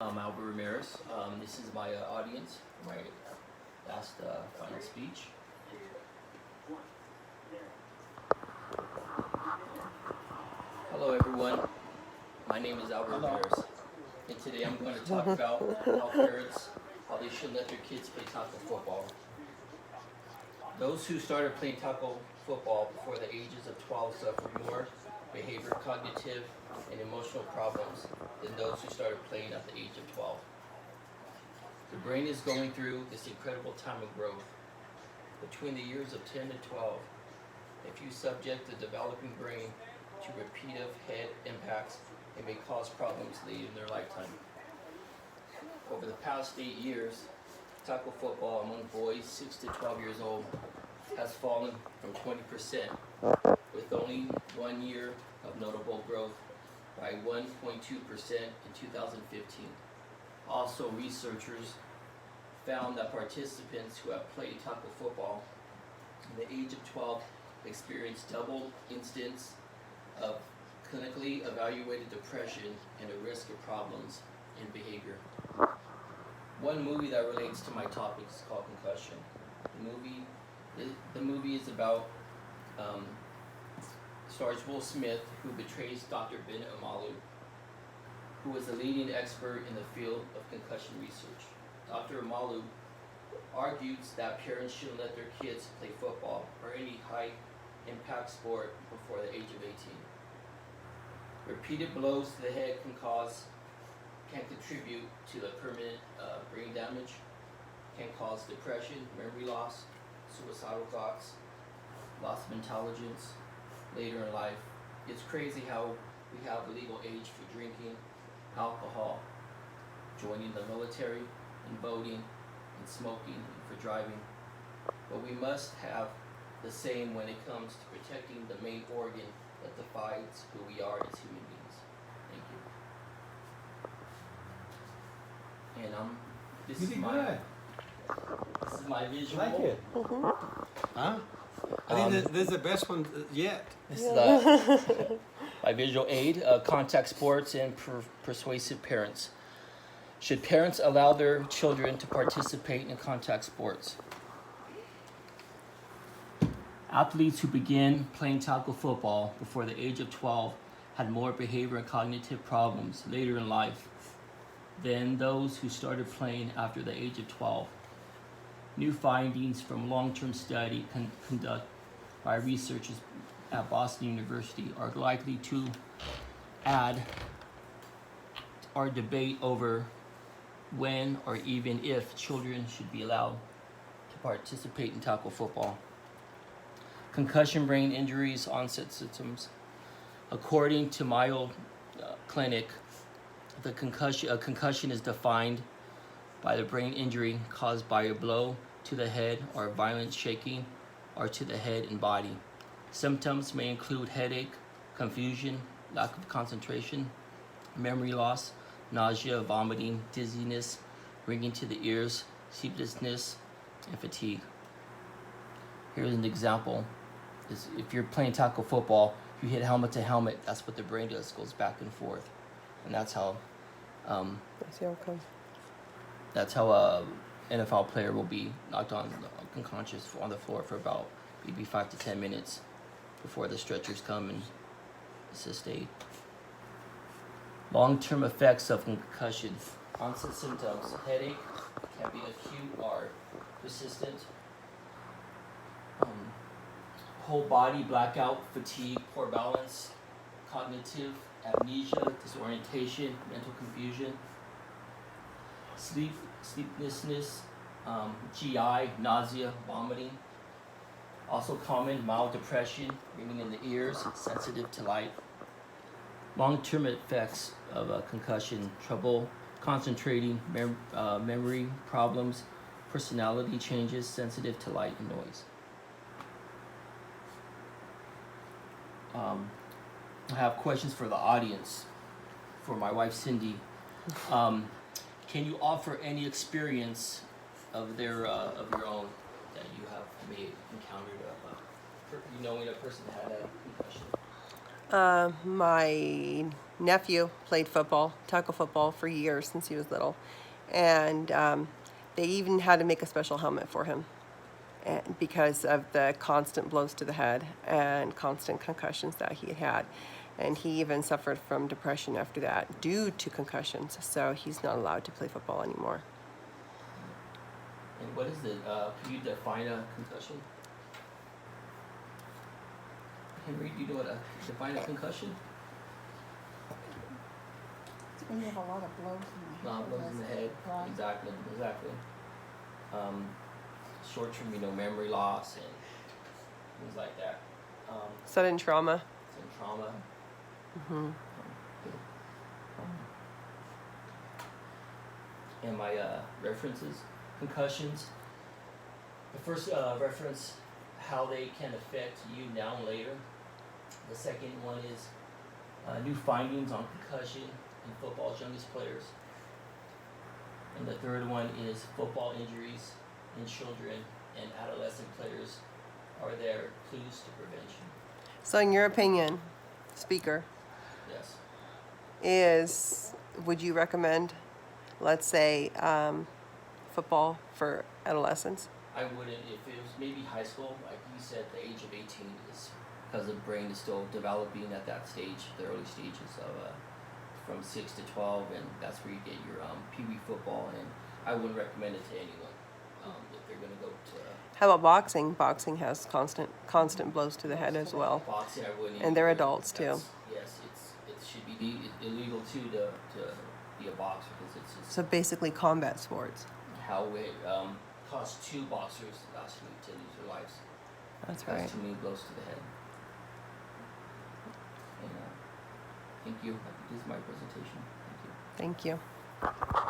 I'm Albert Ramirez. This is my audience, my last final speech. Hello everyone, my name is Albert Ramirez, and today I'm going to talk about how they should let their kids play tackle football. Those who started playing tackle football before the ages of 12 suffer more behavior, cognitive, and emotional problems than those who started playing at the age of 12. The brain is going through this incredible time of growth. Between the years of 10 to 12, if you subject the developing brain to repeated head impacts, it may cause problems late in their lifetime. Over the past 8 years, tackle football among boys 6 to 12 years old has fallen from 20%, with only 1 year of notable growth by 1.2% in 2015. Also, researchers found that participants who have played tackle football in the age of 12 experienced double incidence of clinically evaluated depression and a risk of problems in behavior. One movie that relates to my topic is called Concussion. The movie is about stars Will Smith, who betrays Dr. Ben Amalu, who is a leading expert in the field of concussion research. Dr. Amalu argues that parents shouldn't let their kids play football or any high-impact sport before the age of 18. Repeated blows to the head can contribute to the permanent brain damage, can cause depression, memory loss, suicidal thoughts, loss of intelligence later in life. It's crazy how we have the legal age for drinking alcohol, joining the military, and voting, and smoking, and for driving. But we must have the same when it comes to protecting the main organ that defines who we are as human beings. Thank you. And this is my visual. I like it. Huh? I think this is the best one yet. This is my visual aid, contact sports and persuasive parents. Should parents allow their children to participate in contact sports? Athletes who begin playing tackle football before the age of 12 had more behavior and cognitive problems later in life than those who started playing after the age of 12. New findings from long-term study conducted by researchers at Boston University are likely to add our debate over when or even if children should be allowed to participate in tackle football. Concussion brain injuries onset symptoms. According to Mayo Clinic, a concussion is defined by the brain injury caused by a blow to the head or violent shaking or to the head and body. Symptoms may include headache, confusion, lack of concentration, memory loss, nausea, vomiting, dizziness, ringing to the ears, sleeplessness, and fatigue. Here's an example. If you're playing tackle football, you hit helmet to helmet, that's what the brain does, goes back and forth. And that's how That's the outcome. that's how a NFL player will be knocked unconscious on the floor for about maybe 5 to 10 minutes before the stretchers come and assist aid. Long-term effects of concussion. Onset symptoms. Headache can be acute or persistent. Whole body blackout, fatigue, poor balance, cognitive amnesia, disorientation, mental confusion, sleeplessness, GI, nausea, vomiting. Also common, mild depression, ringing in the ears, sensitive to light. Long-term effects of a concussion: trouble concentrating, memory problems, personality changes, sensitive to light and noise. I have questions for the audience, for my wife Cindy. Can you offer any experience of your own that you have encountered, knowing a person that had a concussion? My nephew played football, tackle football, for years since he was little. And they even had to make a special helmet for him because of the constant blows to the head and constant concussions that he had. And he even suffered from depression after that due to concussions. So he's not allowed to play football anymore. And what is it? Can you define a concussion? Henry, do you know what define a concussion? It's when you have a lot of blows in the head. Blows in the head. Right. Exactly. Short-term, memory loss and things like that. Sudden trauma. Some trauma. And my references, concussions. The first reference, how they can affect you now and later. The second one is new findings on concussion in football's youngest players. And the third one is football injuries in children and adolescent players. Are there clues to prevention? So in your opinion, speaker, Yes. would you recommend, let's say, football for adolescents? I wouldn't, if it was maybe high school, like you said, the age of 18 is because the brain is still developing at that stage, the early stages of from 6 to 12, and that's where you get your Pee Wee football, and I wouldn't recommend it to anyone if they're going to go to How about boxing? Boxing has constant blows to the head as well. boxing. I wouldn't. And they're adults too. Yes, it should be illegal too to be a boxer because it's just So basically combat sports. how it cost 2 boxers last week to lose their lives. That's That's right. too many blows to the head. And thank you. This is my presentation. Thank you. Thank you.